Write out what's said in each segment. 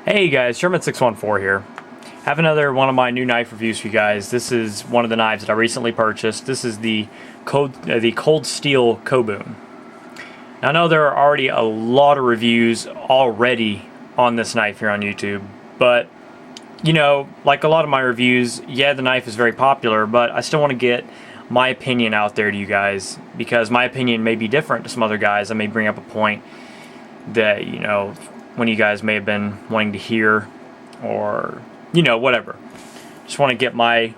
Hey guys, Sherman614 here. Have another one of my new knife reviews for you guys. This is one of the knives that I recently purchased. This is the Cold Steel Kobun. Now, I know there are already a lot of reviews already on this knife here on YouTube, but you know, like a lot of my reviews, yeah, the knife is very popular, but I still want to get my opinion out there to you guys, because my opinion may be different to some other guys. I may bring up a point that, you know, one of you guys may have been wanting to hear, or, you know, whatever. Just want to get my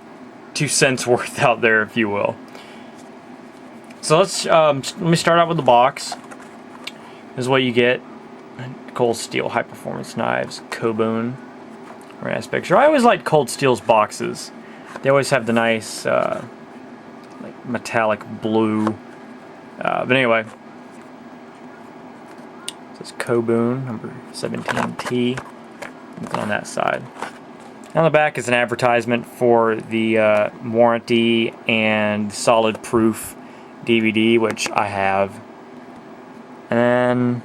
2 cents worth out there, if you will. So let me start out with the box. This is what you get. Cold Steel High Performance Knives, Kobun. Very nice picture. I always like Cold Steel's boxes. They always have the nice like metallic blue. But anyway, this is Kobun number 17T. On that side. On the back is an advertisement for the warranty and solid proof DVD, which I have. And then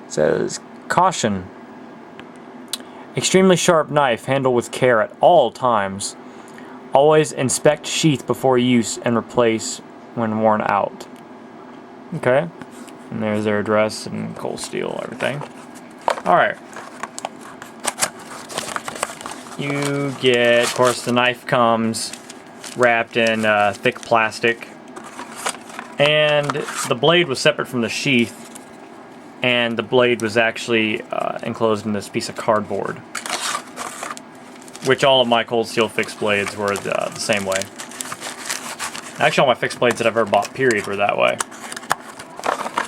it says, caution. Extremely sharp knife, handle with care at all times. Always inspect sheath before use and replace when worn out. Okay. And there's their address and Cold Steel, everything. Alright. You get, of course, the knife comes wrapped in thick plastic. And the blade was separate from the sheath. And the blade was actually enclosed in this piece of cardboard. Which all of my Cold Steel fixed blades were the same way. Actually, all my fixed blades that I've ever bought, period, were that way.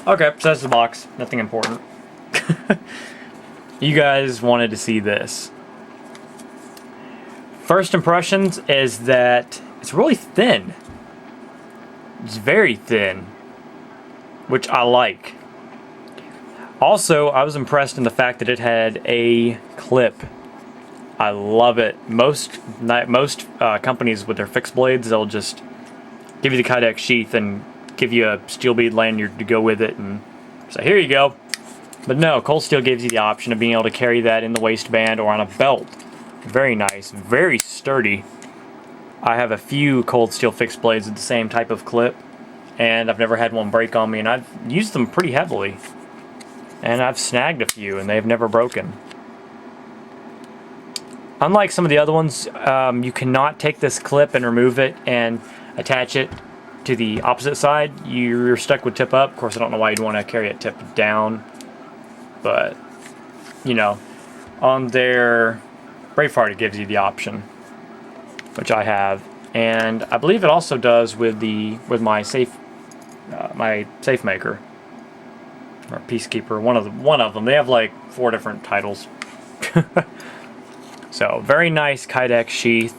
Okay, so that's the box. Nothing important. You guys wanted to see this. First impressions is that it's really thin. It's very thin, which I like. Also, I was impressed in the fact that it had a clip. I love it. Most companies with their fixed blades, they'll just give you the Kydex sheath and give you a steel bead lanyard to go with it, and say, here you go. But no, Cold Steel gives you the option of being able to carry that in the waistband or on a belt. Very nice, very sturdy. I have a few Cold Steel fixed blades with the same type of clip, and I've never had one break on me, and I've used them pretty heavily. And I've snagged a few, and they've never broken. Unlike some of the other ones, you cannot take this clip and remove it and attach it to the opposite side. You're stuck with tip up. Of course, I don't know why you'd want to carry it tip down, but, you know, on their Braveheart, it gives you the option, which I have, and I believe it also does with my safe maker or Peacekeeper. One of them. They have like 4 different titles. So very nice Kydex sheath.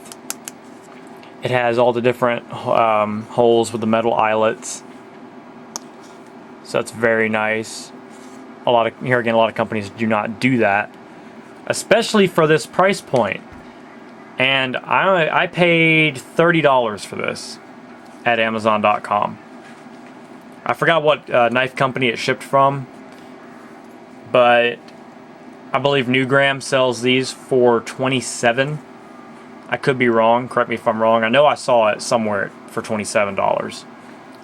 It has all the different holes with the metal eyelets. So that's very nice. Here again, a lot of companies do not do that, especially for this price point. And I paid $30 for this at Amazon.com. I forgot what knife company it shipped from, but I believe Newgram sells these for $27. I could be wrong. Correct me if I'm wrong. I know I saw it somewhere for $27.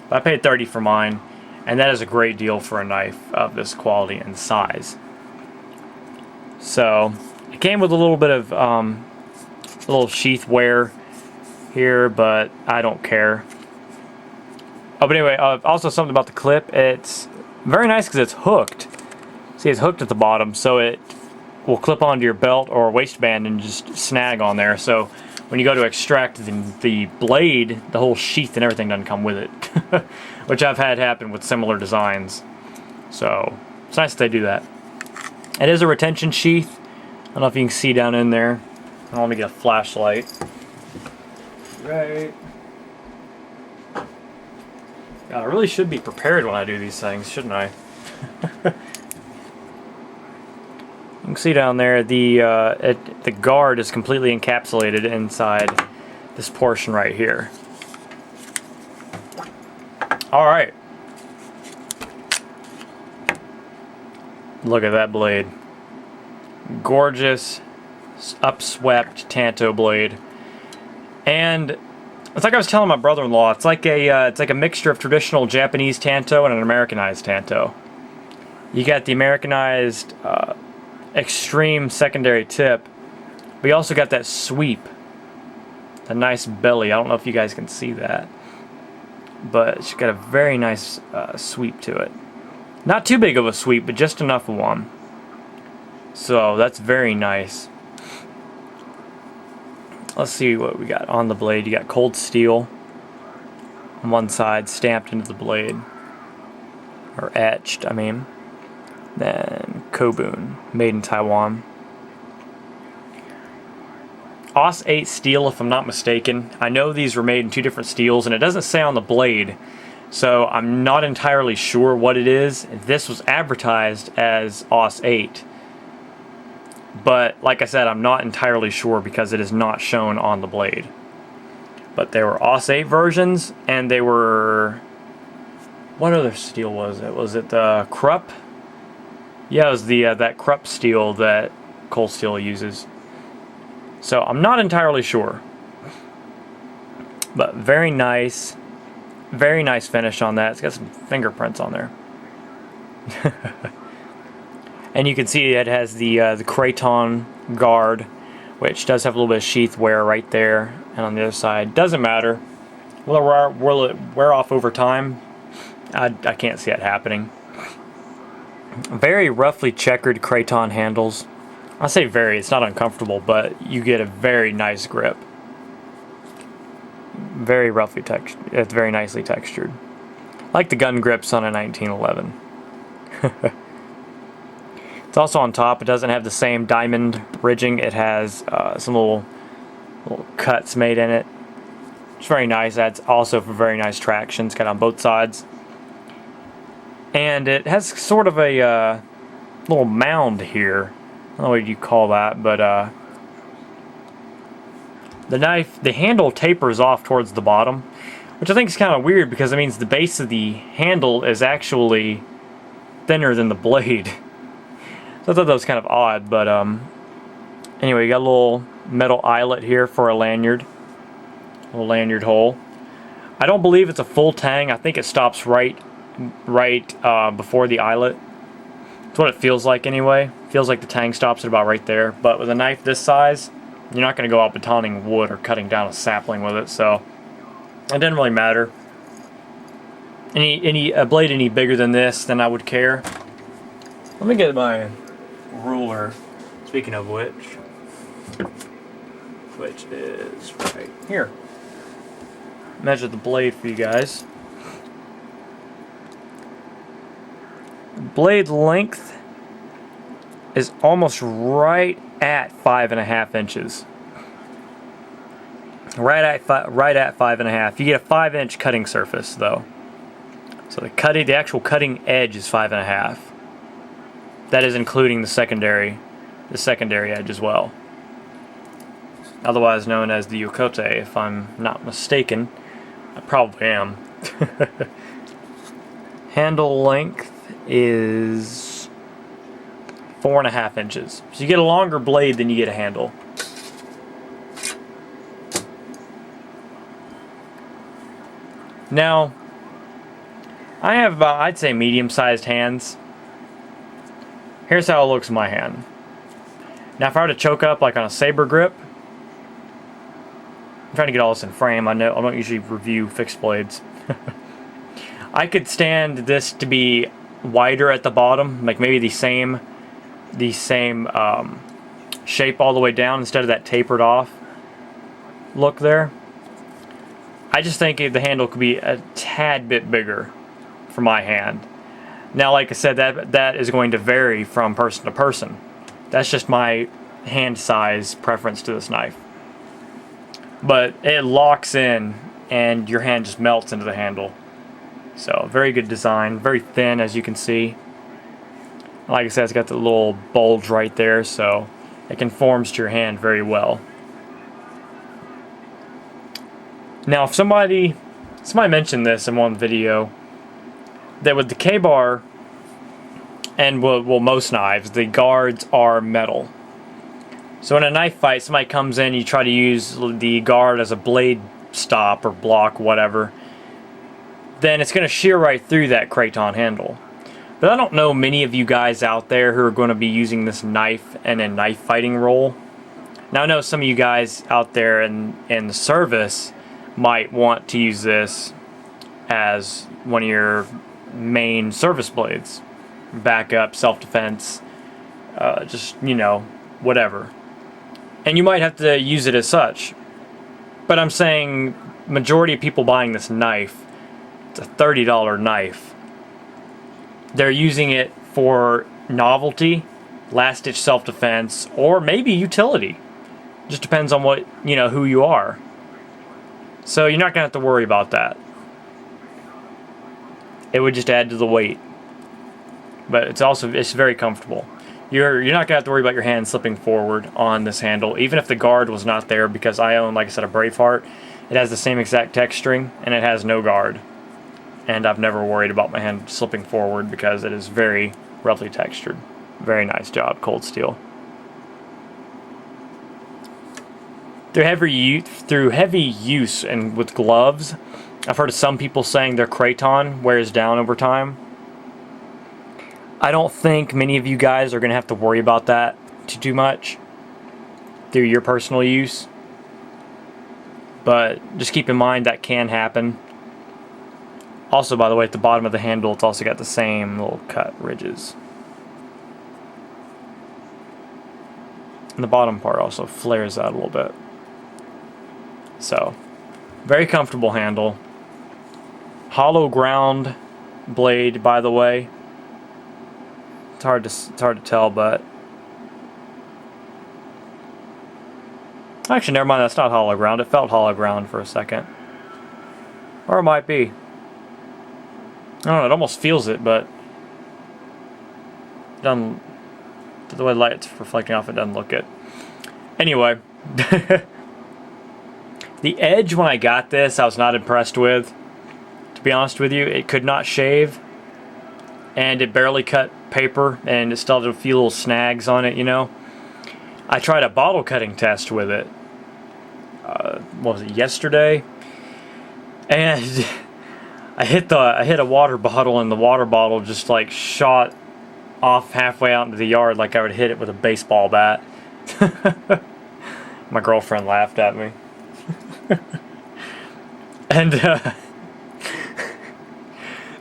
But I paid $30 for mine, and that is a great deal for a knife of this quality and size. So it came with a little bit of a little sheath wear here, but I don't care. Oh, but anyway, also something about the clip. It's very nice because it's hooked. See, it's hooked at the bottom, so it will clip onto your belt or waistband and just snag on there. So when you go to extract the blade, the whole sheath and everything doesn't come with it, which I've had happen with similar designs. So it's nice that they do that. It is a retention sheath. I don't know if you can see down in there. Let me get a flashlight. Right. God, I really should be prepared when I do these things, shouldn't I? You can see down there the guard is completely encapsulated inside this portion right here. All right. Look at that blade. gorgeous upswept tanto blade. And it's like I was telling my brother-in-law, it's like a mixture of traditional Japanese tanto and an Americanized tanto. You got the Americanized extreme secondary tip, but you also got that sweep, a nice belly. I don't know if you guys can see that, but it's got a very nice sweep to it. Not too big of a sweep, but just enough of one. So that's very nice. Let's see what we got on the blade. You got cold steel on one side, stamped into the blade, or etched, I mean. Then Kobun, made in Taiwan. AUS 8 steel, if I'm not mistaken. I know these were made in two different steels, and it doesn't say on the blade, so I'm not entirely sure what it is. This was advertised as AUS 8. But, like I said, I'm not entirely sure because it is not shown on the blade. But there were AUS 8 versions, and they were... What other steel was it? Was it the Krupp? Yeah, it was the that Krupp steel that Cold Steel uses. So, I'm not entirely sure. But very nice finish on that. It's got some fingerprints on there. And you can see it has the Kraton guard, which does have a little bit of sheath wear right there, and on the other side. Doesn't matter. Will it wear off over time? I can't see it happening. Very roughly checkered Kraton handles. I say very, it's not uncomfortable, but you get a very nice grip. Very roughly textured. It's very nicely textured. Like the gun grips on a 1911. It's also on top. It doesn't have the same diamond ridging. It has some little cuts made in it. It's very nice. That's also for very nice traction. It's got on both sides. And it has sort of a little mound here. I don't know what you call that, but the handle tapers off towards the bottom, which I think is kind of weird because it means the base of the handle is actually thinner than the blade. So I thought that was kind of odd, but anyway, you got a little metal eyelet here for a lanyard. A little lanyard hole. I don't believe it's a full tang. I think it stops right before the eyelet. That's what it feels like anyway. Feels like the tang stops at about right there. But with a knife this size, you're not going to go out batoning wood or cutting down a sapling with it, so it didn't really matter. A blade any bigger than this, then I would care. Let me get my ruler, speaking of which is right here. Measure the blade for you guys. Blade length is almost right at 5.5 inches. Right at 5.5. You get a 5-inch cutting surface though. So the actual cutting edge is 5.5. That is including the secondary edge as well. Otherwise known as the yokote, if I'm not mistaken. I probably am. Handle length is 4.5 inches. So you get a longer blade than you get a handle. Now, I have about, I'd say, medium-sized hands. Here's how it looks in my hand. Now, if I were to choke up like on a saber grip, I'm trying to get all this in frame. I don't usually review fixed blades. I could stand this to be wider at the bottom, like maybe the same shape all the way down instead of that tapered off look there. I just think the handle could be a tad bit bigger for my hand. Now, like I said, that is going to vary from person to person. That's just my hand size preference to this knife. But it locks in and your hand just melts into the handle. So, very good design, very thin as you can see. Like I said, it's got the little bulge right there, so it conforms to your hand very well. Now, if somebody mentioned this in one video, that with the K-bar, and well, most knives, the guards are metal. So in a knife fight, somebody comes in, you try to use the guard as a blade stop or block, whatever, then it's going to shear right through that craton handle. But I don't know many of you guys out there who are going to be using this knife in a knife fighting role. Now I know some of you guys out there in the service might want to use this as one of your main service blades. Backup, self-defense, just, you know, whatever. And you might have to use it as such. But I'm saying majority of people buying this knife, it's a $30 knife. They're using it for novelty, last-ditch self-defense, or maybe utility. Just depends on what, you know, who you are. So you're not going to have to worry about that. It would just add to the weight. But it's very comfortable. You're not going to have to worry about your hand slipping forward on this handle, even if the guard was not there, because I own, like I said, a Braveheart. It has the same exact texturing, and it has no guard. And I've never worried about my hand slipping forward because it is very roughly textured. Very nice job, cold steel. Through heavy use and with gloves, I've heard of some people saying their craton wears down over time. I don't think many of you guys are going to have to worry about that too much through your personal use. But just keep in mind that can happen. Also, by the way, at the bottom of the handle, it's also got the same little cut ridges. And the bottom part also flares out a little bit. So, very comfortable handle. Hollow ground blade, by the way. It's hard to tell, but actually, never mind. That's not hollow ground. It felt hollow ground for a second, or it might be. I don't know. It almost feels it, but the way the light's reflecting off it doesn't look good. Anyway. The edge when I got this, I was not impressed with. To be honest with you, it could not shave, and it barely cut paper, and it still had a few little snags on it, you know. I tried a bottle cutting test with it. What was it, yesterday? And I hit a water bottle, and the water bottle just like shot off halfway out into the yard like I would hit it with a baseball bat. My girlfriend laughed at me. And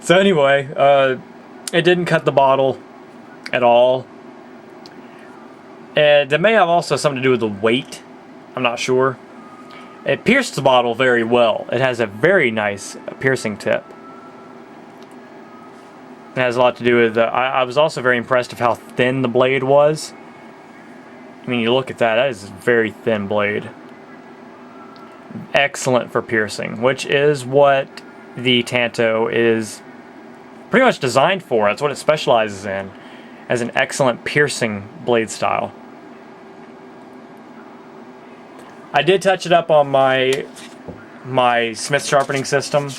so anyway, it didn't cut the bottle at all. And that may have also something to do with the weight. I'm not sure. It pierced the bottle very well. It has a very nice piercing tip. It has a lot to do with... I was also very impressed of how thin the blade was. I mean, you look at that. That is a very thin blade. Excellent for piercing, which is what the Tanto is pretty much designed for. That's what it specializes in, as an excellent piercing blade style. I did touch it up on my Smith sharpening system.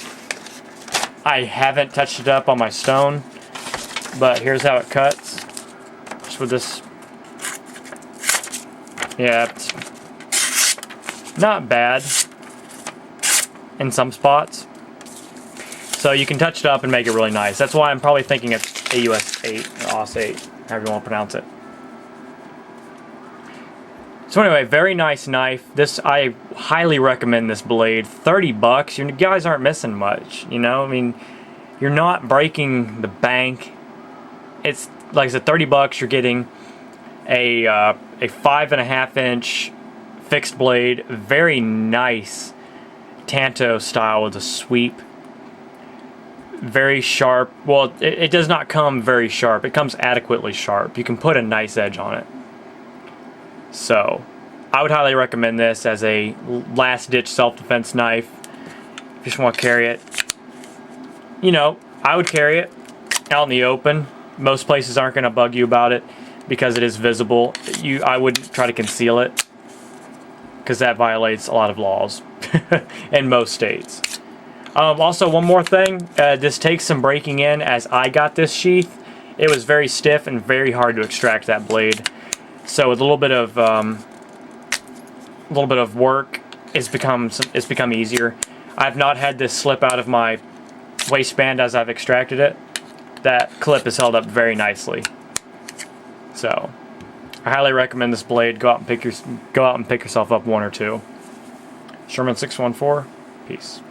I haven't touched it up on my stone, but here's how it cuts. Just with this. Yeah, it's not bad in some spots. So you can touch it up and make it really nice. That's why I'm probably thinking it's AUS 8 or AUS 8, however you want to pronounce it. So anyway, very nice knife. I highly recommend this blade. $30. You guys aren't missing much, you know? I mean, you're not breaking the bank. It's like I said, $30. You're getting a 5.5 inch fixed blade, very nice Tanto style with a sweep. Very sharp. Well, it does not come very sharp. It comes adequately sharp. You can put a nice edge on it. So, I would highly recommend this as a last-ditch self-defense knife. If you just want to carry it, you know, I would carry it out in the open. Most places aren't going to bug you about it because it is visible. I wouldn't try to conceal it, because that violates a lot of laws in most states. Also, one more thing, this takes some breaking in. As I got this sheath, it was very stiff and very hard to extract that blade. So with a little bit of little bit of work, it's become easier. I've not had this slip out of my waistband as I've extracted it. That clip is held up very nicely. So I highly recommend this blade. Go out and pick yourself up one or two. Sherman 614. Peace.